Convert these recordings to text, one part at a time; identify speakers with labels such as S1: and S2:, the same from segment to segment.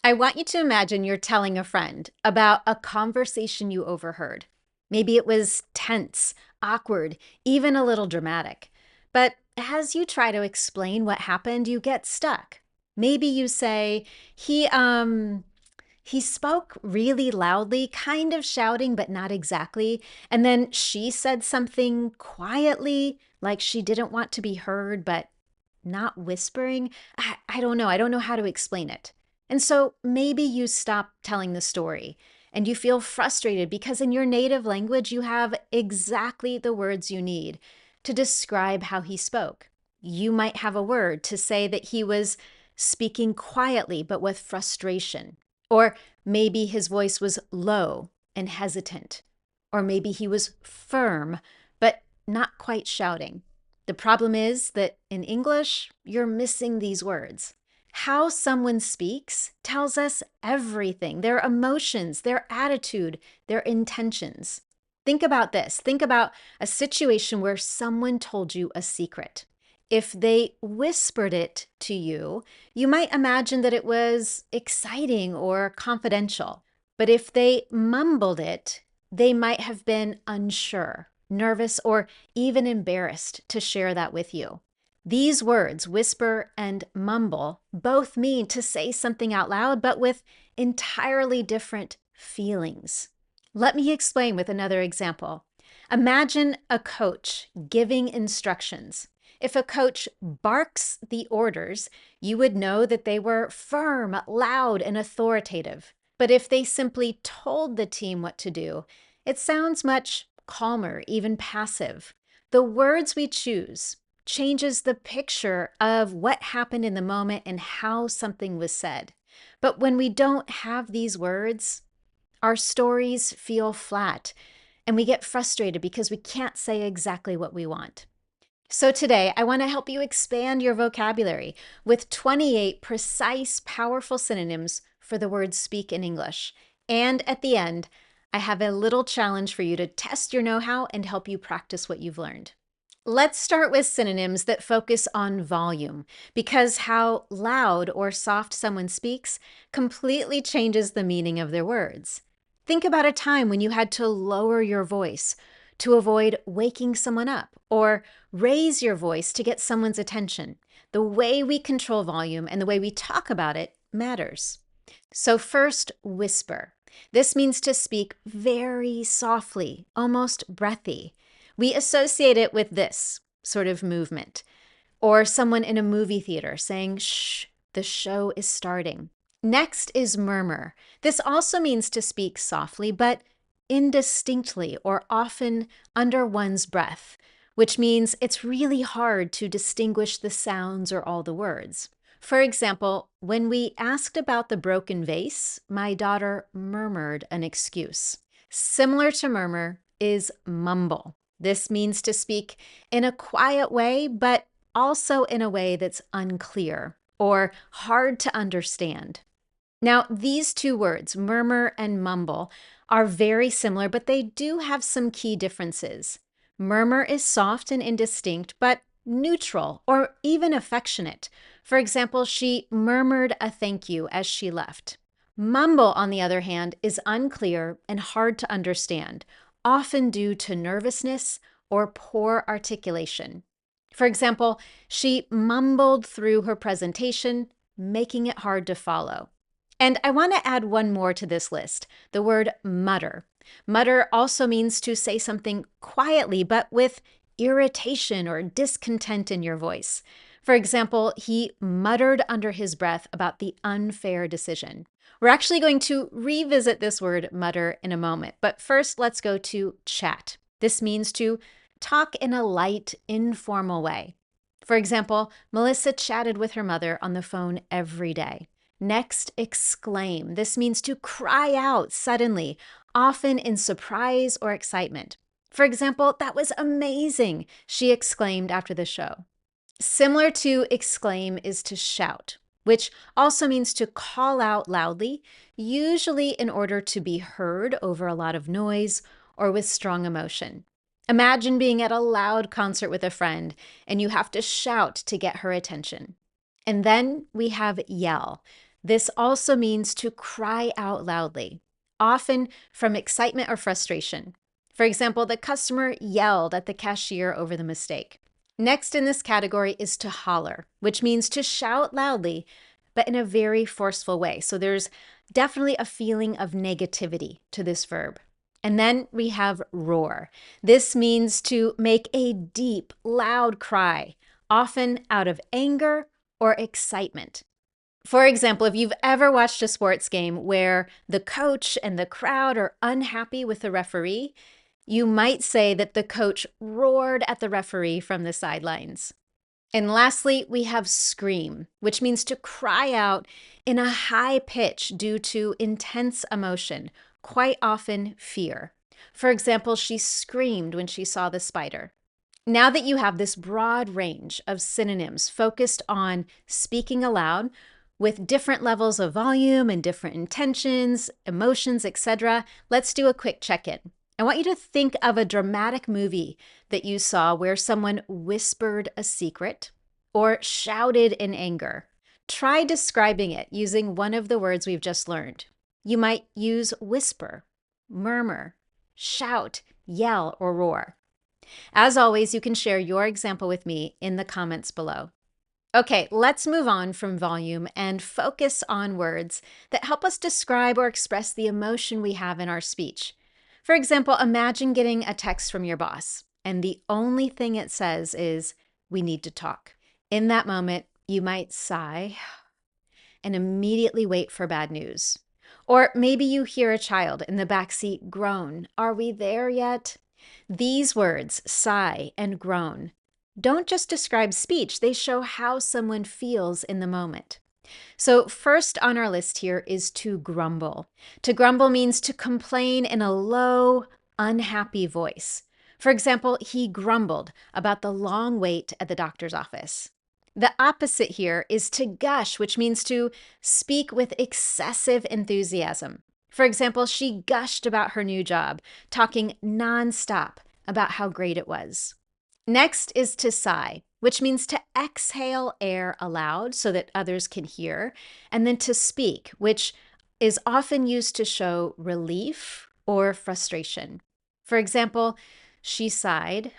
S1: I want you to imagine you're telling a friend about a conversation you overheard. Maybe it was tense, awkward, even a little dramatic. But as you try to explain what happened, you get stuck. Maybe you say, he spoke really loudly, kind of shouting, but not exactly. And then she said something quietly, like she didn't want to be heard, but not whispering. I don't know. I don't know how to explain it. And so maybe you stop telling the story and you feel frustrated because in your native language, you have exactly the words you need to describe how he spoke. You might have a word to say that he was speaking quietly, but with frustration. Or maybe his voice was low and hesitant. Or maybe he was firm, but not quite shouting. The problem is that in English, you're missing these words. How someone speaks tells us everything, their emotions, their attitude, their intentions. Think about this. Think about a situation where someone told you a secret. If they whispered it to you, you might imagine that it was exciting or confidential. But if they mumbled it, they might have been unsure, nervous, or even embarrassed to share that with you. These words, whisper and mumble, both mean to say something out loud, but with entirely different feelings. Let me explain with another example. Imagine a coach giving instructions. If a coach barks the orders, you would know that they were firm, loud, and authoritative. But if they simply told the team what to do, it sounds much calmer, even passive. The words we choose changes the picture of what happened in the moment and how something was said. But when we don't have these words, our stories feel flat and we get frustrated because we can't say exactly what we want. So today, I want to help you expand your vocabulary with 28 precise, powerful synonyms for the word speak in English. And at the end, I have a little challenge for you to test your know-how and help you practice what you've learned. Let's start with synonyms that focus on volume, because how loud or soft someone speaks completely changes the meaning of their words. Think about a time when you had to lower your voice to avoid waking someone up, or raise your voice to get someone's attention. The way we control volume and the way we talk about it matters. So first, whisper. This means to speak very softly, almost breathy. We associate it with this sort of movement, or someone in a movie theater saying, shh, the show is starting. Next is murmur. This also means to speak softly, but indistinctly or often under one's breath, which means it's really hard to distinguish the sounds or all the words. For example, when we asked about the broken vase, my daughter murmured an excuse. Similar to murmur is mumble. This means to speak in a quiet way, but also in a way that's unclear or hard to understand. Now, these two words, murmur and mumble, are very similar, but they do have some key differences. Murmur is soft and indistinct, but neutral or even affectionate. For example, she murmured a thank you as she left. Mumble, on the other hand, is unclear and hard to understand, often due to nervousness or poor articulation. For example, she mumbled through her presentation, making it hard to follow. And I want to add one more to this list, the word mutter. Mutter also means to say something quietly, but with irritation or discontent in your voice. For example, he muttered under his breath about the unfair decision. We're actually going to revisit this word mutter in a moment, but first let's go to chat. This means to talk in a light, informal way. For example, Melissa chatted with her mother on the phone every day. Next, exclaim. This means to cry out suddenly, often in surprise or excitement. For example, that was amazing, she exclaimed after the show. Similar to exclaim is to shout, which also means to call out loudly, usually in order to be heard over a lot of noise or with strong emotion. Imagine being at a loud concert with a friend and you have to shout to get her attention. And then we have yell. This also means to cry out loudly, often from excitement or frustration. For example, the customer yelled at the cashier over the mistake. Next in this category is to holler, which means to shout loudly, but in a very forceful way. So there's definitely a feeling of negativity to this verb. And then we have roar. This means to make a deep, loud cry, often out of anger or excitement. For example, if you've ever watched a sports game where the coach and the crowd are unhappy with the referee, you might say that the coach roared at the referee from the sidelines. And lastly, we have scream, which means to cry out in a high pitch due to intense emotion, quite often fear. For example, she screamed when she saw the spider. Now that you have this broad range of synonyms focused on speaking aloud with different levels of volume and different intentions, emotions, etc., let's do a quick check-in. I want you to think of a dramatic movie that you saw where someone whispered a secret or shouted in anger. Try describing it using one of the words we've just learned. You might use whisper, murmur, shout, yell, or roar. As always, you can share your example with me in the comments below. Okay, let's move on from volume and focus on words that help us describe or express the emotion we have in our speech. For example, imagine getting a text from your boss, and the only thing it says is, "We need to talk." In that moment, you might sigh and immediately wait for bad news. Or maybe you hear a child in the backseat groan, "Are we there yet?" These words, sigh and groan, don't just describe speech, they show how someone feels in the moment. So first on our list here is to grumble. To grumble means to complain in a low, unhappy voice. For example, he grumbled about the long wait at the doctor's office. The opposite here is to gush, which means to speak with excessive enthusiasm. For example, she gushed about her new job, talking nonstop about how great it was. Next is to sigh, which means to exhale air aloud so that others can hear, and then to speak, which is often used to show relief or frustration. For example, she sighed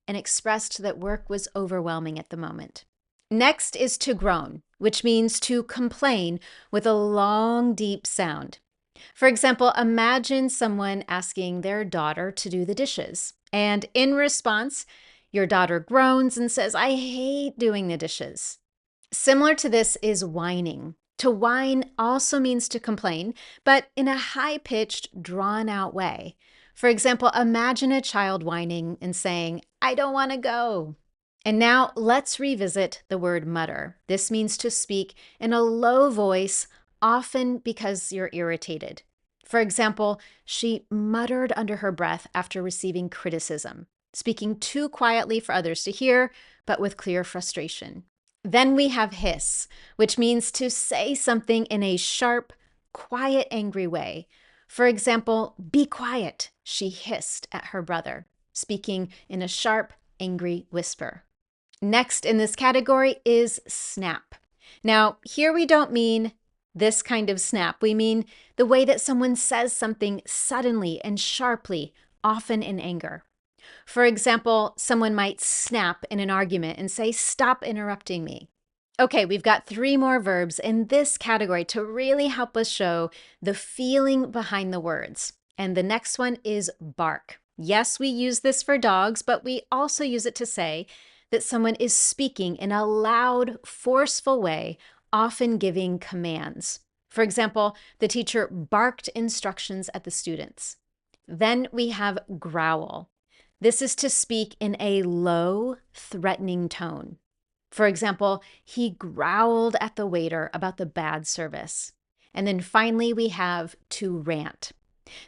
S1: and expressed that work was overwhelming at the moment. Next is to groan, which means to complain with a long, deep sound. For example, imagine someone asking their daughter to do the dishes, and in response, your daughter groans and says, "I hate doing the dishes." Similar to this is whining. To whine also means to complain, but in a high-pitched, drawn-out way. For example, imagine a child whining and saying, "I don't want to go." And now let's revisit the word mutter. This means to speak in a low voice, often because you're irritated. For example, she muttered under her breath after receiving criticism, speaking too quietly for others to hear, but with clear frustration. Then we have hiss, which means to say something in a sharp, quiet, angry way. For example, "Be quiet," she hissed at her brother, speaking in a sharp, angry whisper. Next in this category is snap. Now, here we don't mean this kind of snap. We mean the way that someone says something suddenly and sharply, often in anger. For example, someone might snap in an argument and say, "Stop interrupting me." Okay, we've got 3 more verbs in this category to really help us show the feeling behind the words. And the next one is bark. Yes, we use this for dogs, but we also use it to say that someone is speaking in a loud, forceful way, often giving commands. For example, the teacher barked instructions at the students. Then we have growl. This is to speak in a low, threatening tone. For example, he growled at the waiter about the bad service. And then finally, we have to rant.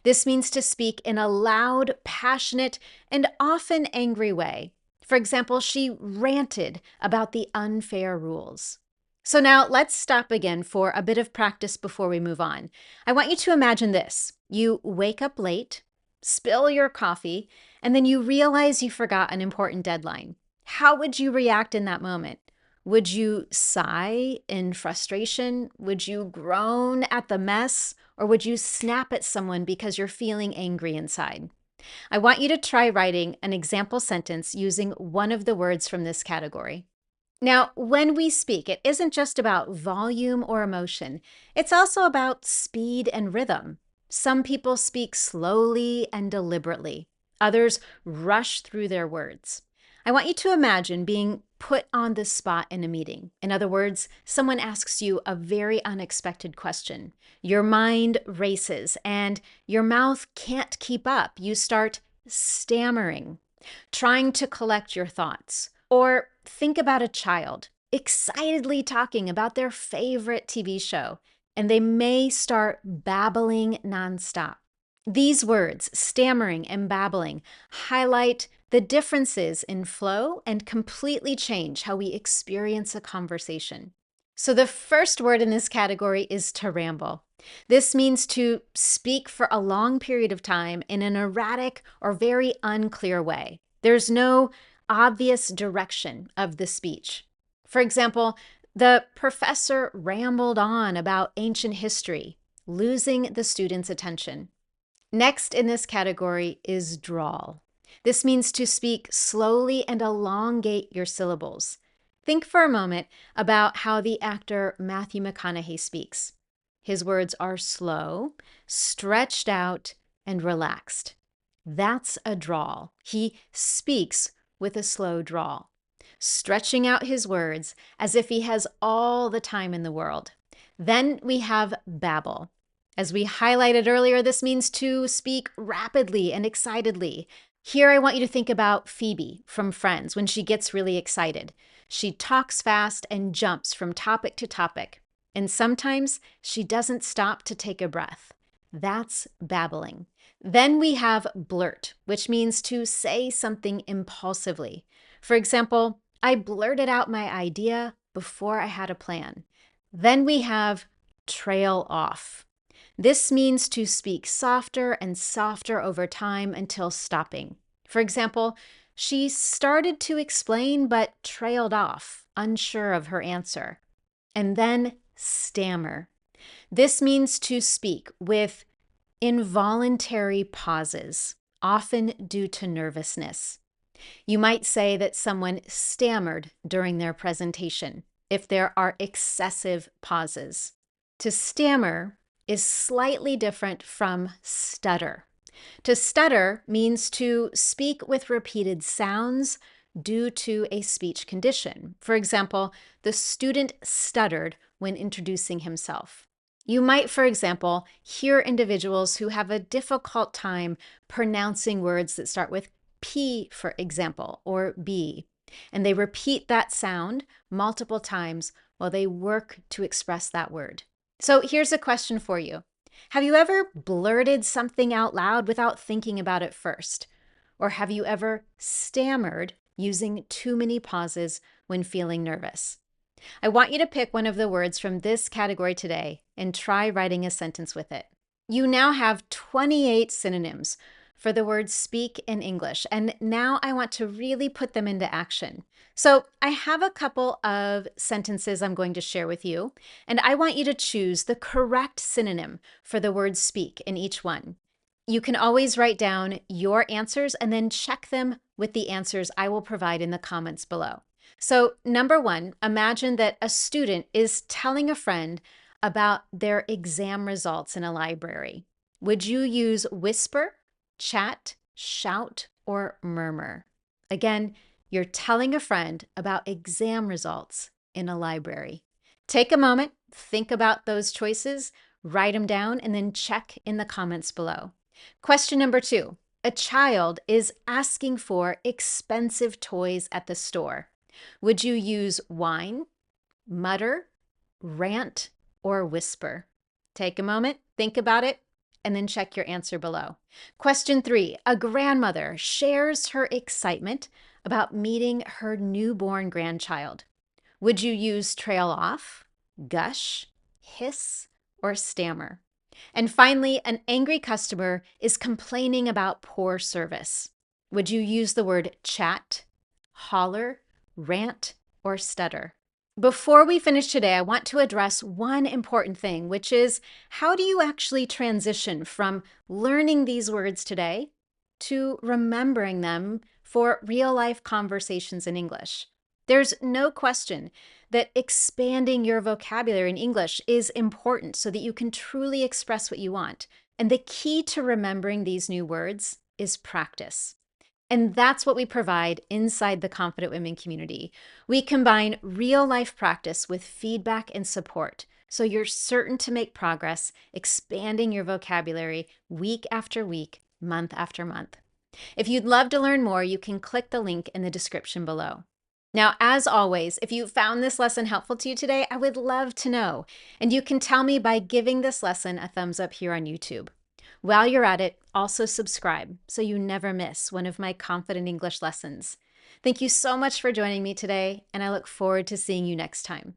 S1: This means to speak in a loud, passionate, and often angry way. For example, she ranted about the unfair rules. So now let's stop again for a bit of practice before we move on. I want you to imagine this. You wake up late, spill your coffee, and then you realize you forgot an important deadline. How would you react in that moment? Would you sigh in frustration? Would you groan at the mess? Or would you snap at someone because you're feeling angry inside? I want you to try writing an example sentence using one of the words from this category. Now, when we speak, it isn't just about volume or emotion. It's also about speed and rhythm. Some people speak slowly and deliberately. Others rush through their words. I want you to imagine being put on the spot in a meeting. In other words, someone asks you a very unexpected question. Your mind races and your mouth can't keep up. You start stammering, trying to collect your thoughts. Or think about a child excitedly talking about their favorite TV show, and they may start babbling nonstop. These words, stammering and babbling, highlight the differences in flow and completely change how we experience a conversation. So the first word in this category is to ramble. This means to speak for a long period of time in an erratic or very unclear way. There's no obvious direction of the speech. For example, the professor rambled on about ancient history, losing the student's attention. Next in this category is drawl. This means to speak slowly and elongate your syllables. Think for a moment about how the actor Matthew McConaughey speaks. His words are slow, stretched out, and relaxed. That's a drawl. He speaks with a slow drawl, stretching out his words as if he has all the time in the world. Then we have babble. As we highlighted earlier, this means to speak rapidly and excitedly. Here, I want you to think about Phoebe from Friends when she gets really excited. She talks fast and jumps from topic to topic. And sometimes she doesn't stop to take a breath. That's babbling. Then we have blurt, which means to say something impulsively. For example, I blurted out my idea before I had a plan. Then we have trail off. This means to speak softer and softer over time until stopping. For example, she started to explain but trailed off, unsure of her answer. And then stammer. This means to speak with involuntary pauses, often due to nervousness. You might say that someone stammered during their presentation if there are excessive pauses. To stammer is slightly different from stutter. To stutter means to speak with repeated sounds due to a speech condition. For example, the student stuttered when introducing himself. You might, for example, hear individuals who have a difficult time pronouncing words that start with P, for example, or B, and they repeat that sound multiple times while they work to express that word. So here's a question for you. Have you ever blurted something out loud without thinking about it first? Or have you ever stammered using too many pauses when feeling nervous? I want you to pick one of the words from this category today and try writing a sentence with it. You now have 28 synonyms for the word speak in English, and now I want to really put them into action. So I have a couple of sentences I'm going to share with you, and I want you to choose the correct synonym for the word speak in each one. You can always write down your answers and then check them with the answers I will provide in the comments below. So number one, imagine that a student is telling a friend about their exam results in a library. Would you use whisper, chat, shout, or murmur? Again, you're telling a friend about exam results in a library. Take a moment, think about those choices, write them down, and then check in the comments below. Question number two, a child is asking for expensive toys at the store. Would you use whine, mutter, rant, or whisper? Take a moment, think about it, and then check your answer below. Question three, a grandmother shares her excitement about meeting her newborn grandchild. Would you use trail off, gush, hiss, or stammer? And finally, an angry customer is complaining about poor service. Would you use the word chat, holler, rant, or stutter? Before we finish today, I want to address one important thing, which is how do you actually transition from learning these words today to remembering them for real life conversations in English? There's no question that expanding your vocabulary in English is important so that you can truly express what you want. And the key to remembering these new words is practice. And that's what we provide inside the Confident Women community. We combine real life practice with feedback and support. So you're certain to make progress, expanding your vocabulary week after week, month after month. If you'd love to learn more, you can click the link in the description below. Now, as always, if you found this lesson helpful to you today, I would love to know. And you can tell me by giving this lesson a thumbs up here on YouTube. While you're at it, also subscribe so you never miss one of my Confident English lessons. Thank you so much for joining me today, and I look forward to seeing you next time.